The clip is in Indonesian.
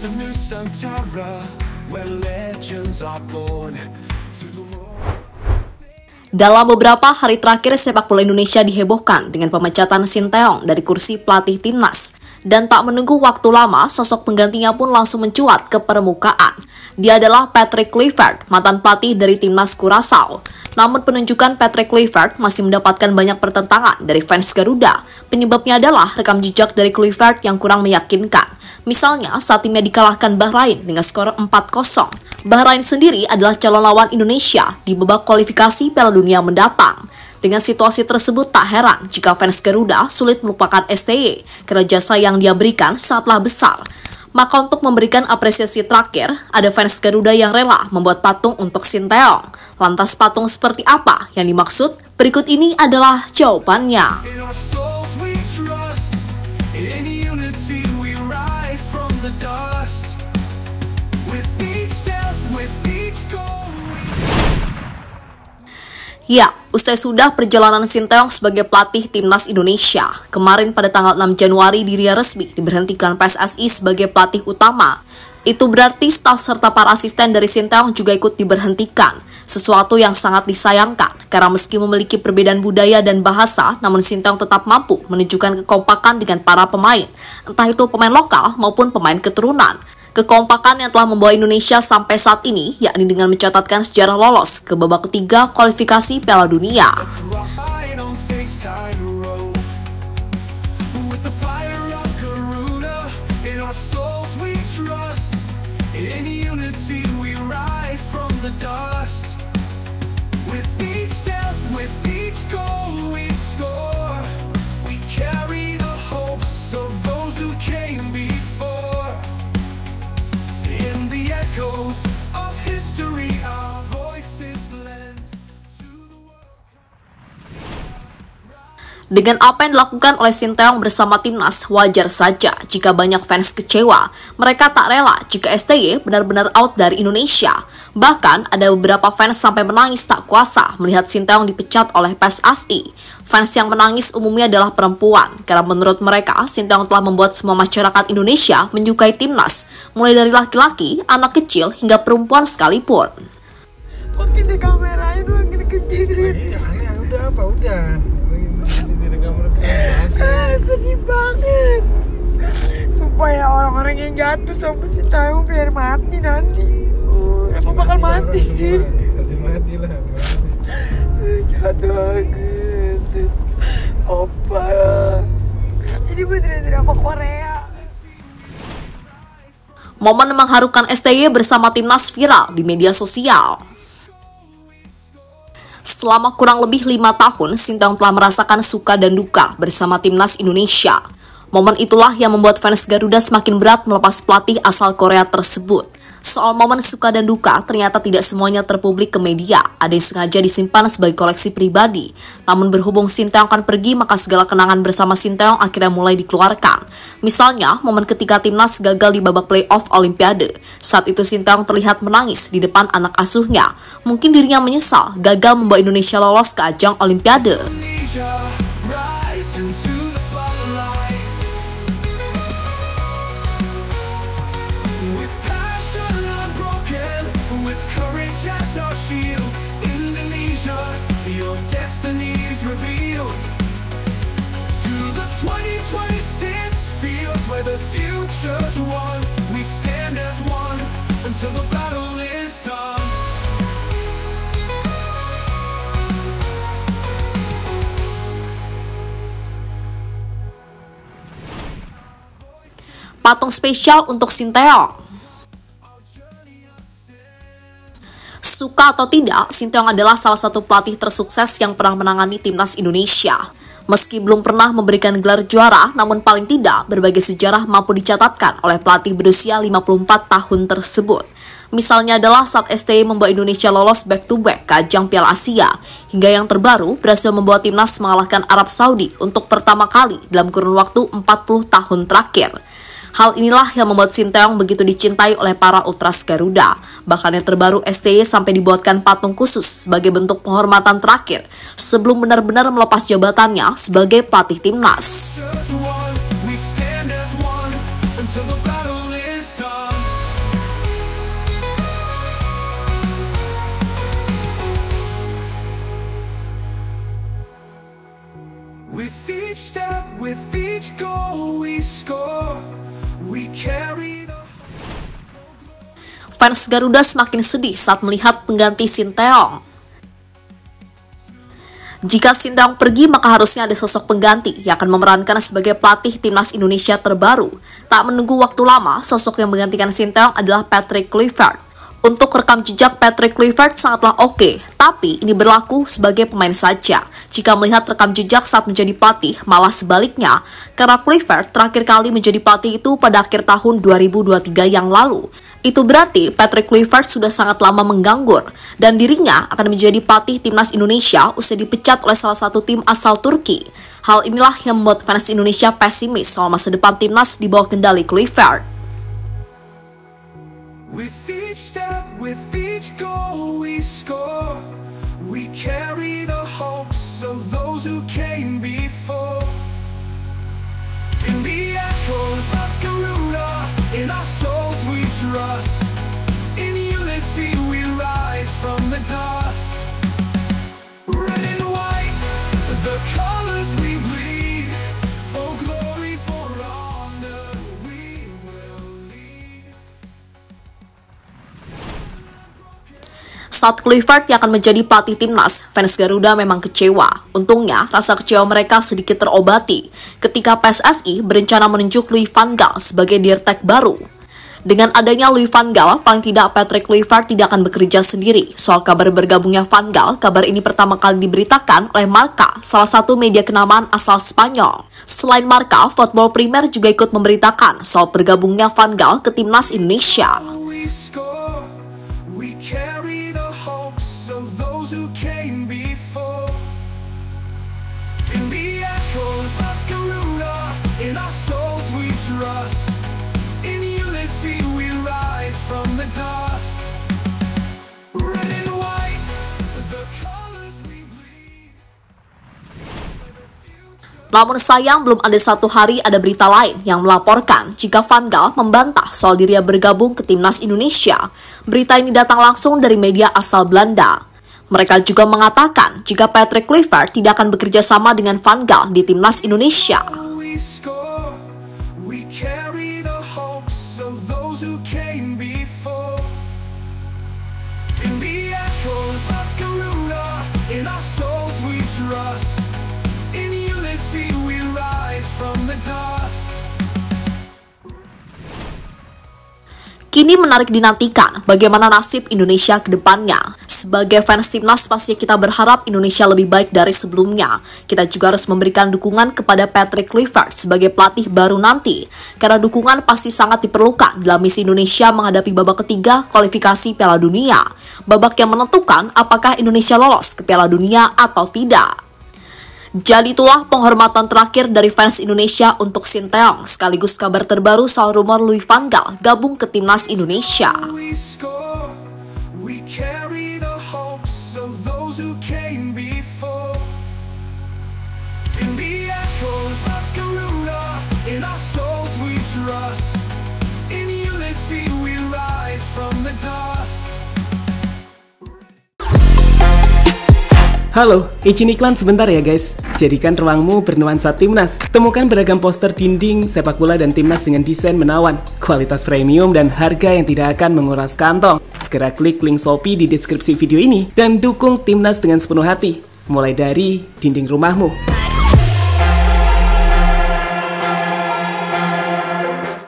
a Nusantara where legends are born. Dalam beberapa hari terakhir, sepak bola Indonesia dihebohkan dengan pemecatan Sinteyong dari kursi pelatih timnas. Dan tak menunggu waktu lama, sosok penggantinya pun langsung mencuat ke permukaan. Dia adalah Patrick Kluivert, mantan pelatih dari timnas Curaçao. Namun penunjukan Patrick Kluivert masih mendapatkan banyak pertentangan dari fans Garuda. Penyebabnya adalah rekam jejak dari Kluivert yang kurang meyakinkan. Misalnya saat timnya dikalahkan Bahrain dengan skor 4-0. Bahrain sendiri adalah calon lawan Indonesia di babak kualifikasi Piala Dunia mendatang. Dengan situasi tersebut tak heran jika fans Garuda sulit melupakan STY karena jasa yang dia berikan sangatlah besar. Maka untuk memberikan apresiasi terakhir, ada fans Garuda yang rela membuat patung untuk Sinteyong. Lantas patung seperti apa yang dimaksud? Berikut ini adalah jawabannya. Ya, usai sudah perjalanan Sinteyong sebagai pelatih timnas Indonesia, kemarin pada tanggal 6 Januari dirinya resmi diberhentikan PSSI sebagai pelatih utama. Itu berarti staf serta para asisten dari Sinteyong juga ikut diberhentikan, sesuatu yang sangat disayangkan karena meski memiliki perbedaan budaya dan bahasa, namun Sinteyong tetap mampu menunjukkan kekompakan dengan para pemain, entah itu pemain lokal maupun pemain keturunan. Kekompakan yang telah membawa Indonesia sampai saat ini, yakni dengan mencatatkan sejarah lolos ke babak ketiga kualifikasi Piala Dunia. Dengan apa yang dilakukan oleh Sinteyong bersama timnas, wajar saja jika banyak fans kecewa. Mereka tak rela jika STY benar-benar out dari Indonesia. Bahkan ada beberapa fans sampai menangis tak kuasa melihat Sinteyong dipecat oleh PSSI. Fans yang menangis umumnya adalah perempuan, karena menurut mereka Sinteyong telah membuat semua masyarakat Indonesia menyukai timnas, mulai dari laki-laki, anak kecil, hingga perempuan sekalipun. Makin di kamerain makin kecil. Udah apa udah. Sedih banget. Supaya orang-orang yang jatuh sampai si tahu biar mati nanti. Emang bakal mati sih. Kasih mati lah. Jahat banget. Opa. Ini bener-bener apa Korea. Momen mengharukan STY bersama timnas viral di media sosial. Selama kurang lebih 5 tahun, Sinteyong telah merasakan suka dan duka bersama timnas Indonesia. Momen itulah yang membuat fans Garuda semakin berat melepas pelatih asal Korea tersebut. Soal momen suka dan duka, ternyata tidak semuanya terpublik ke media. Ada yang sengaja disimpan sebagai koleksi pribadi. Namun berhubung Sinteyong akan pergi, maka segala kenangan bersama Sinteyong akhirnya mulai dikeluarkan. Misalnya, momen ketika timnas gagal di babak playoff Olimpiade. Saat itu Sinteyong terlihat menangis di depan anak asuhnya. Mungkin dirinya menyesal gagal membawa Indonesia lolos ke ajang Olimpiade. Patung spesial untuk Sinteyong. Suka atau tidak, Sinteyong adalah salah satu pelatih tersukses yang pernah menangani timnas Indonesia. Meski belum pernah memberikan gelar juara, namun paling tidak berbagai sejarah mampu dicatatkan oleh pelatih berusia 54 tahun tersebut. Misalnya adalah saat STY membawa Indonesia lolos back-to-back ke ajang Piala Asia, hingga yang terbaru berhasil membawa timnas mengalahkan Arab Saudi untuk pertama kali dalam kurun waktu 40 tahun terakhir. Hal inilah yang membuat Sinteyong begitu dicintai oleh para ultras Garuda. Bahkan yang terbaru STY sampai dibuatkan patung khusus sebagai bentuk penghormatan terakhir sebelum benar-benar melepas jabatannya sebagai pelatih timnas. until the battle is done. with each goal we score, we carry the... Fans Garuda semakin sedih saat melihat pengganti Sinteyong. Jika Sinteyong pergi, maka harusnya ada sosok pengganti yang akan memerankan sebagai pelatih timnas Indonesia terbaru. Tak menunggu waktu lama, sosok yang menggantikan Sinteyong adalah Patrick Kluivert. Untuk rekam jejak Patrick Kluivert sangatlah oke, tapi ini berlaku sebagai pemain saja. Jika melihat rekam jejak saat menjadi pelatih, malah sebaliknya, karena Kluivert terakhir kali menjadi pelatih itu pada akhir tahun 2023 yang lalu. Itu berarti Patrick Kluivert sudah sangat lama menganggur dan dirinya akan menjadi pelatih timnas Indonesia usai dipecat oleh salah satu tim asal Turki. Hal inilah yang membuat fans Indonesia pesimis soal masa depan timnas di bawah kendali Kluivert. With each step, with each goal we score, we carry the hopes of those who came before. In the echoes of Garuda, in our souls we trust. In unity we rise from the dust. Red and white, the colors we bleed. For glory, for honor, we will lead. Saat Kluivert yang akan menjadi pelatih timnas, fans Garuda memang kecewa. Untungnya, rasa kecewa mereka sedikit terobati ketika PSSI berencana menunjuk Louis van Gaal sebagai dirtek baru. Dengan adanya Louis van Gaal, paling tidak Patrick Kluivert tidak akan bekerja sendiri. Soal kabar bergabungnya Van Gaal, kabar ini pertama kali diberitakan oleh Marca, salah satu media kenamaan asal Spanyol. Selain Marca, Football Premier juga ikut memberitakan soal bergabungnya Van Gaal ke timnas Indonesia. We score, we carry the hopes of those who came before. In the echoes of Garuda, in our souls we trust. In unity we rise from the dust. Red and white, the colors we bleed. Namun sayang belum ada satu hari ada berita lain yang melaporkan jika Van Gaal membantah soal dirinya bergabung ke timnas Indonesia. Berita ini datang langsung dari media asal Belanda. Mereka juga mengatakan jika Patrick Kluivert tidak akan bekerja sama dengan Van Gaal di timnas Indonesia. We score, we carry the hopes of those who came before. In the echoes of Garuda, in our souls we trust. In unity we rise from the dust. Kini menarik dinantikan bagaimana nasib Indonesia ke depannya. Sebagai fans timnas pasti kita berharap Indonesia lebih baik dari sebelumnya. Kita juga harus memberikan dukungan kepada Patrick Kluivert sebagai pelatih baru nanti. Karena dukungan pasti sangat diperlukan dalam misi Indonesia menghadapi babak ketiga kualifikasi Piala Dunia. Babak yang menentukan apakah Indonesia lolos ke Piala Dunia atau tidak. Jadi itulah penghormatan terakhir dari fans Indonesia untuk Sinteyong, sekaligus kabar terbaru soal rumor Louis van Gaal gabung ke timnas Indonesia. We score, we carry the hopes of those who came before. In the echoes of Garuda, in our souls we trust. In unity we rise from the dust. Halo, izin iklan sebentar ya guys. Jadikan ruangmu bernuansa timnas. Temukan beragam poster dinding, sepak bola dan timnas dengan desain menawan, kualitas premium dan harga yang tidak akan menguras kantong. Segera klik link Shopee di deskripsi video ini dan dukung timnas dengan sepenuh hati. Mulai dari dinding rumahmu.